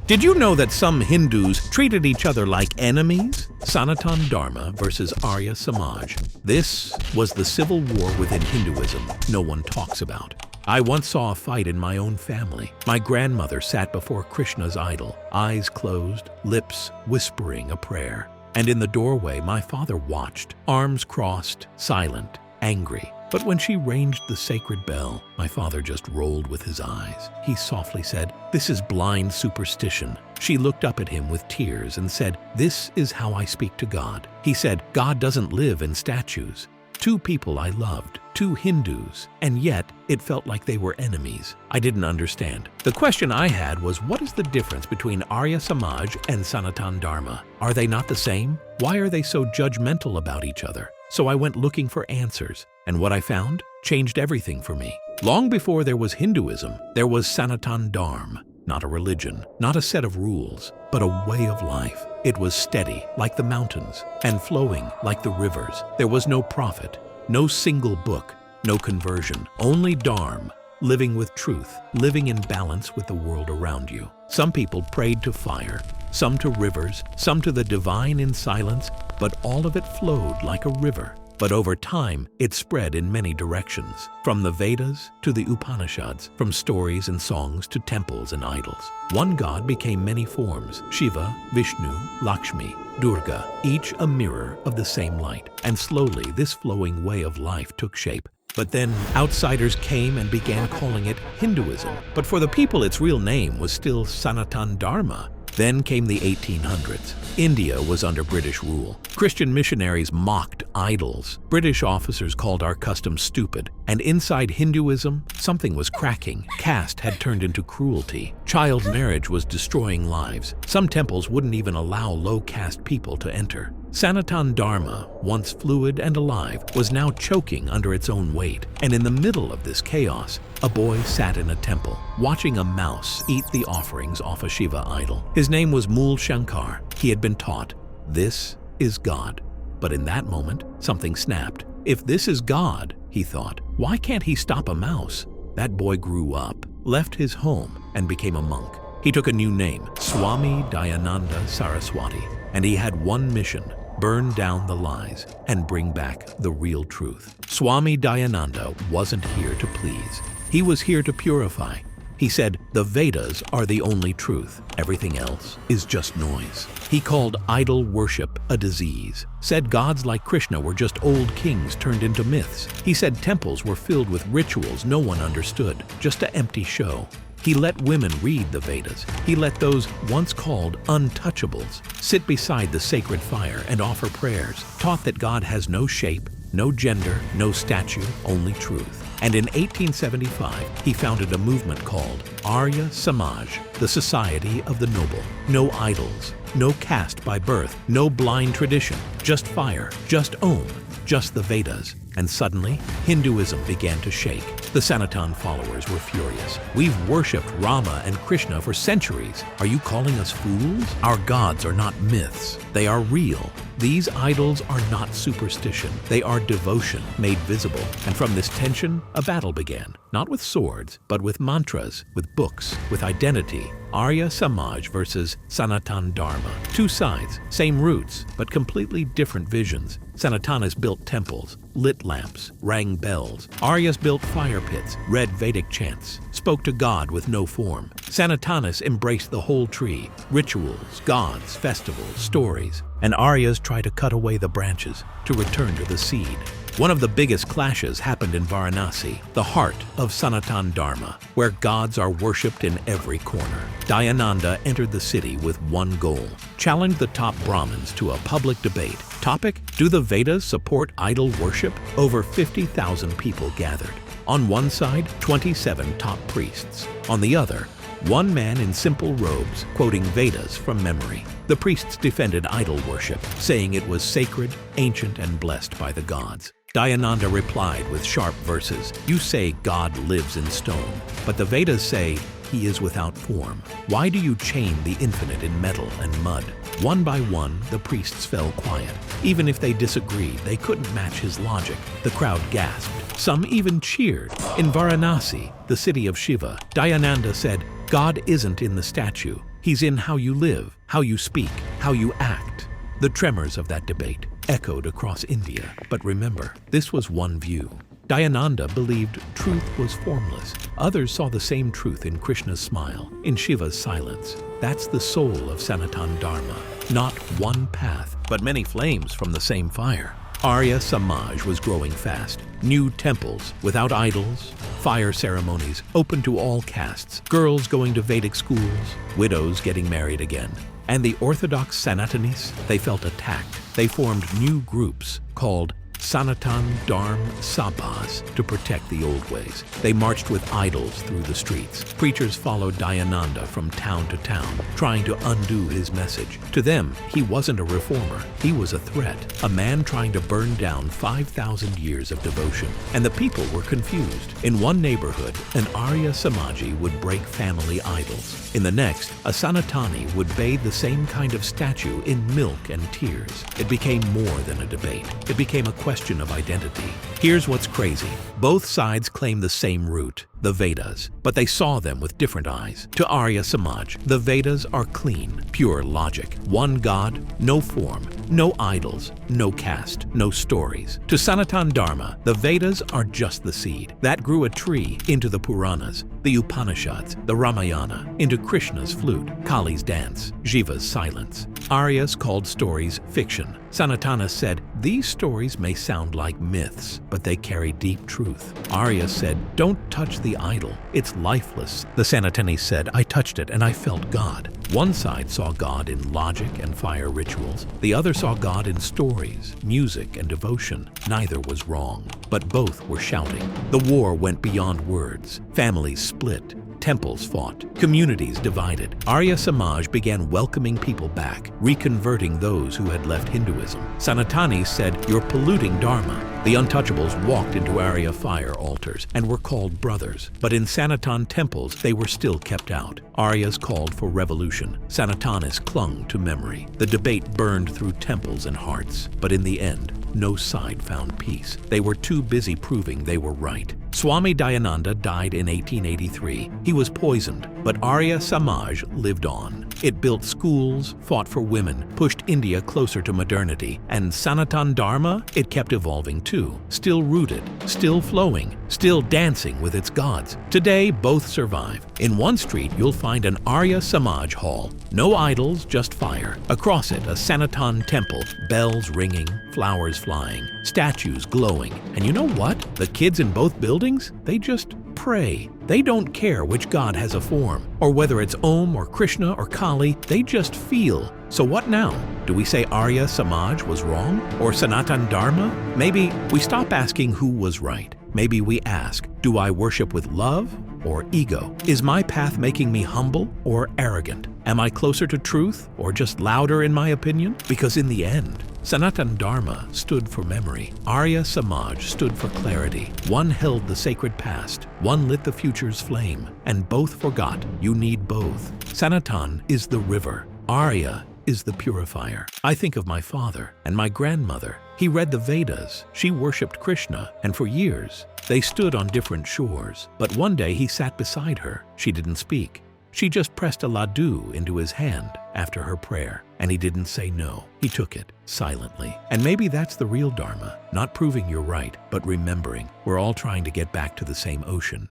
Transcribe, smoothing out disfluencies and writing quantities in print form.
Did you know that some Hindus treated each other like enemies? Sanatan Dharma versus Arya Samaj. This was the civil war within Hinduism no one talks about. I once saw a fight in my own family. My grandmother sat before Krishna's idol, eyes closed, lips whispering a prayer. And in the doorway, my father watched, arms crossed, silent, angry. But when she ranged the sacred bell, my father just rolled with his eyes. He softly said, "This is blind superstition." She looked up at him with tears and said, "This is how I speak to God." He said, "God doesn't live in statues." Two people I loved, two Hindus, and yet it felt like they were enemies. I didn't understand. The question I had was, what is the difference between Arya Samaj and Sanatan Dharma? Are they not the same? Why are they so judgmental about each other? So I went looking for answers, and what I found changed everything for me. Long before there was Hinduism, there was Sanatan Dharma, not a religion, not a set of rules, but a way of life. It was steady like the mountains and flowing like the rivers. There was no prophet, no single book, no conversion, only Dharma, living with truth, living in balance with the world around you. Some people prayed to fire, some to rivers, some to the divine in silence, but all of it flowed like a river. But over time, it spread in many directions, from the Vedas to the Upanishads, from stories and songs to temples and idols. One god became many forms: Shiva, Vishnu, Lakshmi, Durga, each a mirror of the same light. And slowly, this flowing way of life took shape. But then outsiders came and began calling it Hinduism. But for the people, its real name was still Sanatan Dharma. Then came the 1800s. India was under British rule. Christian missionaries mocked idols. British officers called our customs stupid. And inside Hinduism, something was cracking. Caste had turned into cruelty. Child marriage was destroying lives. Some temples wouldn't even allow low-caste people to enter. Sanatan Dharma, once fluid and alive, was now choking under its own weight. And in the middle of this chaos, a boy sat in a temple, watching a mouse eat the offerings off a Shiva idol. His name was Mool Shankar. He had been taught, "This is God." But in that moment, something snapped. If this is God, he thought, why can't he stop a mouse? That boy grew up, left his home, and became a monk. He took a new name, Swami Dayananda Saraswati, and he had one mission: burn down the lies and bring back the real truth. Swami Dayananda wasn't here to please. He was here to purify. He said, the Vedas are the only truth. Everything else is just noise. He called idol worship a disease, said gods like Krishna were just old kings turned into myths. He said temples were filled with rituals no one understood, just an empty show. He let women read the Vedas. He let those once called untouchables sit beside the sacred fire and offer prayers, taught that God has no shape, no gender, no statue, only truth. And in 1875, he founded a movement called Arya Samaj, the Society of the Noble. No idols, no caste by birth, no blind tradition, just fire, just Om, just the Vedas. And suddenly, Hinduism began to shake. The Sanatan followers were furious. We've worshipped Rama and Krishna for centuries. Are you calling us fools? Our gods are not myths. They are real. These idols are not superstition. They are devotion made visible. And from this tension, a battle began. Not with swords, but with mantras, with books, with identity. Arya Samaj versus Sanatan Dharma. Two sides, same roots, but completely different visions. Sanatanas built temples, lit lamps, rang bells. Aryas built fire pits, read Vedic chants, spoke to God with no form. Sanatanas embraced the whole tree, rituals, gods, festivals, stories. And Aryas try to cut away the branches to return to the seed. One of the biggest clashes happened in Varanasi, the heart of Sanatan Dharma, where gods are worshipped in every corner. Dayananda entered the city with one goal: challenge the top Brahmins to a public debate. Topic: do the Vedas support idol worship? Over 50,000 people gathered. On one side, 27 top priests. On the other, one man in simple robes quoting Vedas from memory. The priests defended idol worship, saying it was sacred, ancient, and blessed by the gods. Dayananda replied with sharp verses, "You say God lives in stone, but the Vedas say he is without form. Why do you chain the infinite in metal and mud?" One by one, the priests fell quiet. Even if they disagreed, they couldn't match his logic. The crowd gasped. Some even cheered. In Varanasi, the city of Shiva, Dayananda said, God isn't in the statue. He's in how you live, how you speak, how you act. The tremors of that debate echoed across India. But remember, this was one view. Dayananda believed truth was formless. Others saw the same truth in Krishna's smile, in Shiva's silence. That's the soul of Sanatan Dharma. Not one path, but many flames from the same fire. Arya Samaj was growing fast. New temples without idols, fire ceremonies open to all castes, girls going to Vedic schools, widows getting married again. And the orthodox Sanatanis, they felt attacked. They formed new groups called Sanatan Dharma Sabhas to protect the old ways. They marched with idols through the streets. Preachers followed Dayananda from town to town, trying to undo his message. To them, he wasn't a reformer. He was a threat, a man trying to burn down 5,000 years of devotion. And the people were confused. In one neighborhood, an Arya Samaji would break family idols. In the next, a Sanatani would bathe the same kind of statue in milk and tears. It became more than a debate. It became a question of identity. Here's what's crazy. Both sides claim the same root, the Vedas, but they saw them with different eyes. To Arya Samaj, the Vedas are clean, pure logic. One God, no form, no idols, no caste, no stories. To Sanatan Dharma, the Vedas are just the seed. That grew a tree into the Puranas, the Upanishads, the Ramayana, into Krishna's flute, Kali's dance, Shiva's silence. Aryas called stories fiction. Sanatana said, these stories may sound like myths, but they carry deep truth. Arya said, don't touch the idol. It's lifeless. The Sanatani said, I touched it and I felt God. One side saw God in logic and fire rituals. The other saw God in stories, music, and devotion. Neither was wrong, but both were shouting. The war went beyond words. Families split. Temples fought, communities divided. Arya Samaj began welcoming people back, reconverting those who had left Hinduism. Sanatani said, you're polluting Dharma. The untouchables walked into Arya fire altars and were called brothers. But in Sanatan temples, they were still kept out. Aryas called for revolution. Sanatanis clung to memory. The debate burned through temples and hearts. But in the end, no side found peace. They were too busy proving they were right. Swami Dayananda died in 1883. He was poisoned, but Arya Samaj lived on. It built schools, fought for women, pushed India closer to modernity, and Sanatan Dharma, it kept evolving too. Still rooted, still flowing, still dancing with its gods. Today, both survive. In one street, you'll find an Arya Samaj hall. No idols, just fire. Across it, a Sanatan temple, bells ringing, flowers flying, statues glowing. And you know what? The kids in both buildings, they just pray. They don't care which god has a form, or whether it's Om or Krishna or Kali, they just feel. So what now? Do we say Arya Samaj was wrong? Or Sanatan Dharma? Maybe we stop asking who was right. Maybe we ask, do I worship with love or ego? Is my path making me humble or arrogant? Am I closer to truth or just louder in my opinion? Because in the end, Sanatan Dharma stood for memory. Arya Samaj stood for clarity. One held the sacred past, one lit the future's flame, and both forgot you need both. Sanatan is the river. Arya is the purifier. I think of my father and my grandmother. He read the Vedas. She worshipped Krishna, and for years, they stood on different shores. But one day he sat beside her. She didn't speak. She just pressed a laddu into his hand after her prayer, and he didn't say no. He took it silently. And maybe that's the real Dharma, not proving you're right, but remembering we're all trying to get back to the same ocean.